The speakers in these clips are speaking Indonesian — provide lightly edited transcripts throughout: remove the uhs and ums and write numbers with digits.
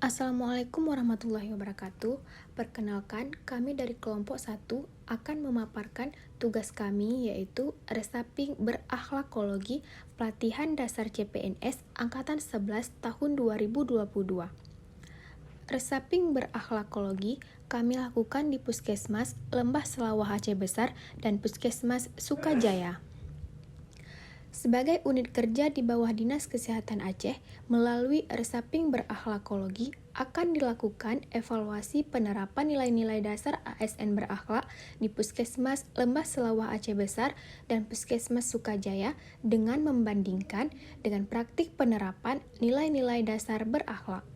Assalamualaikum warahmatullahi wabarakatuh. Perkenalkan, kami dari kelompok 1 akan memaparkan tugas kami yaitu Resaping Berakhlakologi Pelatihan Dasar CPNS Angkatan 11 tahun 2022. Resaping berakhlakologi kami lakukan di Puskesmas Lembah Selawah Aceh Besar dan Puskesmas Sukajaya. Sebagai unit kerja di bawah Dinas Kesehatan Aceh, melalui Resaping Berakhlakologi akan dilakukan evaluasi penerapan nilai-nilai dasar ASN berakhlak di Puskesmas Lembah Selawah Aceh Besar dan Puskesmas Sukajaya dengan membandingkan dengan praktik penerapan nilai-nilai dasar berakhlak.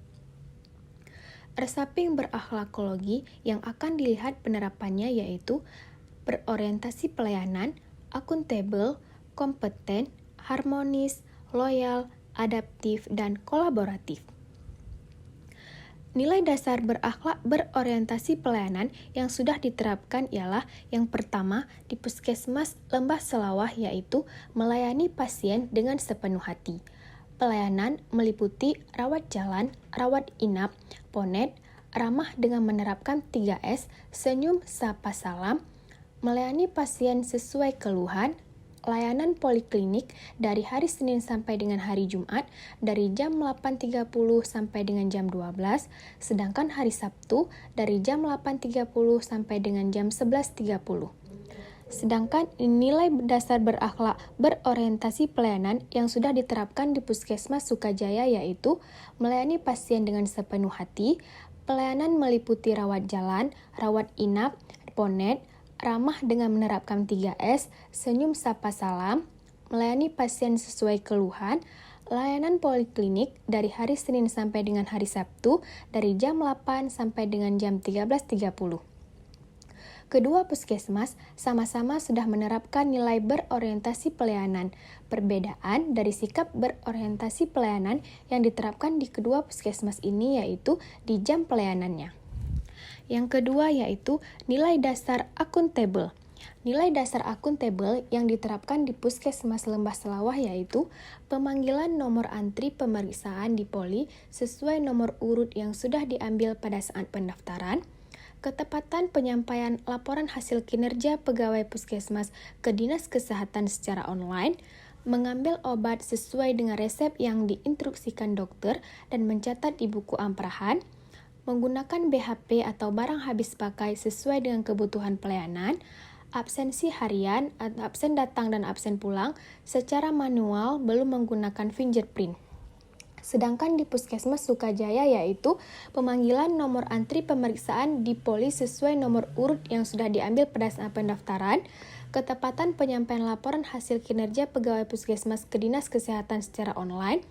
Resaping berakhlakologi yang akan dilihat penerapannya yaitu berorientasi pelayanan, akuntabel, kompeten, harmonis, loyal, adaptif, dan kolaboratif. Nilai dasar berakhlak berorientasi pelayanan yang sudah diterapkan ialah yang pertama di Puskesmas Lembah Selawah yaitu melayani pasien dengan sepenuh hati. Pelayanan meliputi rawat jalan, rawat inap, ponet, ramah dengan menerapkan 3S, senyum, sapa, salam, melayani pasien sesuai keluhan, layanan poliklinik dari hari Senin sampai dengan hari Jumat dari jam 8.30 sampai dengan jam 12, sedangkan hari Sabtu dari jam 8.30 sampai dengan jam 11.30. Sedangkan nilai dasar berakhlak berorientasi pelayanan yang sudah diterapkan di Puskesmas Sukajaya yaitu melayani pasien dengan sepenuh hati, pelayanan meliputi rawat jalan, rawat inap, ponet, ramah dengan menerapkan 3S, senyum sapa salam, melayani pasien sesuai keluhan, layanan poliklinik dari hari Senin sampai dengan hari Sabtu dari jam 8 sampai dengan jam 13.30. Kedua puskesmas sama-sama sudah menerapkan nilai berorientasi pelayanan. Perbedaan dari sikap berorientasi pelayanan yang diterapkan di kedua puskesmas ini yaitu di jam pelayanannya. Yang kedua yaitu nilai dasar akuntabel. Nilai dasar akuntabel yang diterapkan di Puskesmas Lembah Selawah yaitu pemanggilan nomor antri pemeriksaan di poli sesuai nomor urut yang sudah diambil pada saat pendaftaran, ketepatan penyampaian laporan hasil kinerja pegawai Puskesmas ke Dinas Kesehatan secara online, mengambil obat sesuai dengan resep yang diinstruksikan dokter dan mencatat di buku amperahan, menggunakan BHP atau barang habis pakai sesuai dengan kebutuhan pelayanan, absensi harian, absen datang dan absen pulang secara manual belum menggunakan fingerprint. Sedangkan di Puskesmas Sukajaya yaitu pemanggilan nomor antri pemeriksaan di poli sesuai nomor urut yang sudah diambil pada saat pendaftaran, ketepatan penyampaian laporan hasil kinerja pegawai Puskesmas ke Dinas Kesehatan secara online,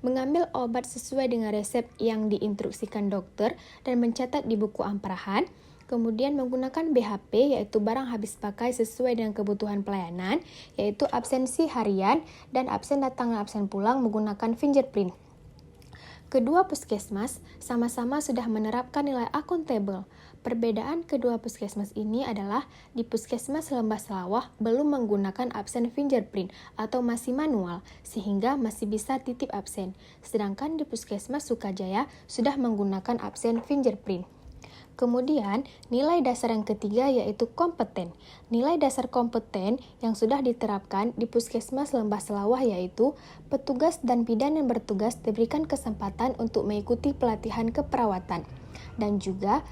mengambil obat sesuai dengan resep yang diinstruksikan dokter dan mencatat di buku amperahan, kemudian menggunakan BHP yaitu barang habis pakai sesuai dengan kebutuhan pelayanan, yaitu absensi harian dan absen datang dan absen pulang menggunakan fingerprint. Kedua puskesmas sama-sama sudah menerapkan nilai akuntabel. Perbedaan kedua puskesmas ini adalah di Puskesmas Lembah Selawah belum menggunakan absen fingerprint atau masih manual, sehingga masih bisa titip absen. Sedangkan di Puskesmas Sukajaya sudah menggunakan absen fingerprint. Kemudian, nilai dasar yang ketiga yaitu kompeten. Nilai dasar kompeten yang sudah diterapkan di Puskesmas Lembah Selawah yaitu petugas dan bidan yang bertugas diberikan kesempatan untuk mengikuti pelatihan keperawatan. Dan juga,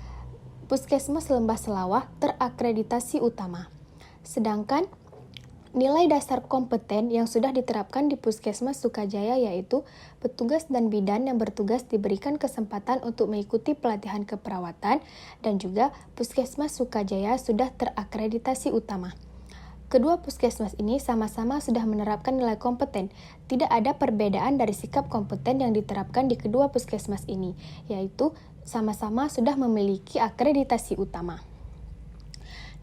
Puskesmas Lembah Selawah terakreditasi utama. Sedangkan, nilai dasar kompeten yang sudah diterapkan di Puskesmas Sukajaya yaitu petugas dan bidan yang bertugas diberikan kesempatan untuk mengikuti pelatihan keperawatan dan juga Puskesmas Sukajaya sudah terakreditasi utama. Kedua puskesmas ini sama-sama sudah menerapkan nilai kompeten. Tidak ada perbedaan dari sikap kompeten yang diterapkan di kedua puskesmas ini, yaitu sama-sama sudah memiliki akreditasi utama.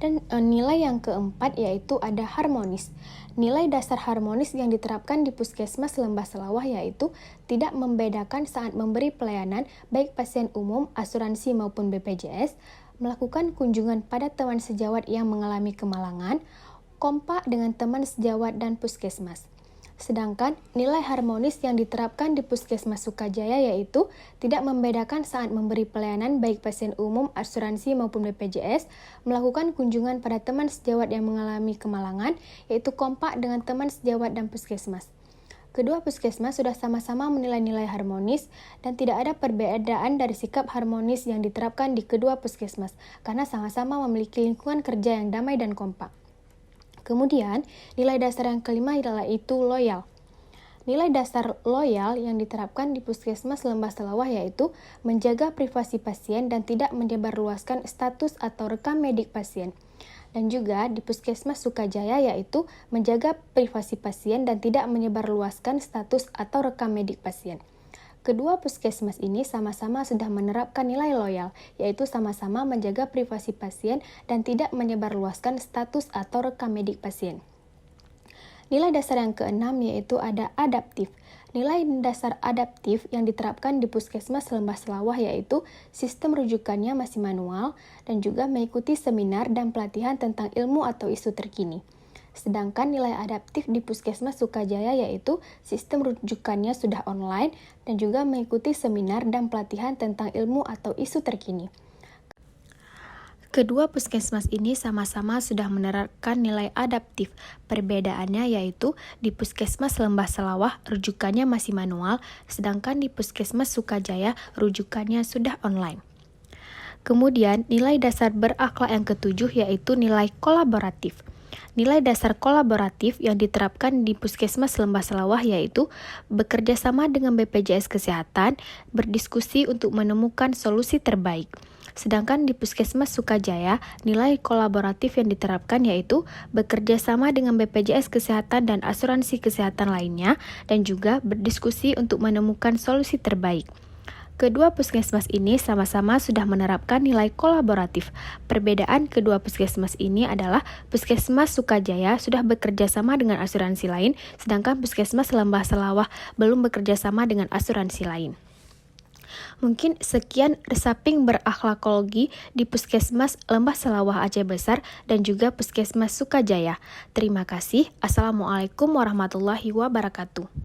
Dan nilai yang keempat yaitu ada harmonis. Nilai dasar harmonis yang diterapkan di Puskesmas Lembah Selawah yaitu tidak membedakan saat memberi pelayanan baik pasien umum, asuransi maupun BPJS, melakukan kunjungan pada teman sejawat yang mengalami kemalangan, kompak dengan teman sejawat dan puskesmas. Sedangkan nilai harmonis yang diterapkan di Puskesmas Sukajaya yaitu tidak membedakan saat memberi pelayanan baik pasien umum, asuransi maupun BPJS, melakukan kunjungan pada teman sejawat yang mengalami kemalangan, yaitu kompak dengan teman sejawat dan puskesmas. Kedua puskesmas sudah sama-sama menilai nilai harmonis dan tidak ada perbedaan dari sikap harmonis yang diterapkan di kedua puskesmas karena sama-sama memiliki lingkungan kerja yang damai dan kompak. Kemudian, nilai dasar yang kelima yaitu loyal. Nilai dasar loyal yang diterapkan di Puskesmas Lembah Selawah yaitu menjaga privasi pasien dan tidak menyebarluaskan status atau rekam medik pasien. Dan juga di Puskesmas Sukajaya yaitu menjaga privasi pasien dan tidak menyebarluaskan status atau rekam medik pasien. Kedua puskesmas ini sama-sama sudah menerapkan nilai loyal, yaitu sama-sama menjaga privasi pasien dan tidak menyebarluaskan status atau rekam medik pasien. Nilai dasar yang keenam yaitu ada adaptif. Nilai dasar adaptif yang diterapkan di Puskesmas Lembah Selawah yaitu sistem rujukannya masih manual dan juga mengikuti seminar dan pelatihan tentang ilmu atau isu terkini. Sedangkan nilai adaptif di Puskesmas Sukajaya yaitu sistem rujukannya sudah online dan juga mengikuti seminar dan pelatihan tentang ilmu atau isu terkini. Kedua puskesmas ini sama-sama sudah menerapkan nilai adaptif. Perbedaannya yaitu di Puskesmas Lembah Selawah rujukannya masih manual, sedangkan di Puskesmas Sukajaya rujukannya sudah online. Kemudian nilai dasar berakhlak yang ketujuh yaitu nilai kolaboratif. Nilai dasar kolaboratif yang diterapkan di Puskesmas Lembah Selawah yaitu bekerja sama dengan BPJS Kesehatan, berdiskusi untuk menemukan solusi terbaik. Sedangkan di Puskesmas Sukajaya, nilai kolaboratif yang diterapkan yaitu bekerja sama dengan BPJS Kesehatan dan asuransi kesehatan lainnya, dan juga berdiskusi untuk menemukan solusi terbaik. Kedua puskesmas ini sama-sama sudah menerapkan nilai kolaboratif. Perbedaan kedua puskesmas ini adalah Puskesmas Sukajaya sudah bekerja sama dengan asuransi lain, sedangkan Puskesmas Lembah Selawah belum bekerja sama dengan asuransi lain. Mungkin sekian resaping berakhlakologi di Puskesmas Lembah Selawah Aceh Besar dan juga Puskesmas Sukajaya. Terima kasih. Assalamualaikum warahmatullahi wabarakatuh.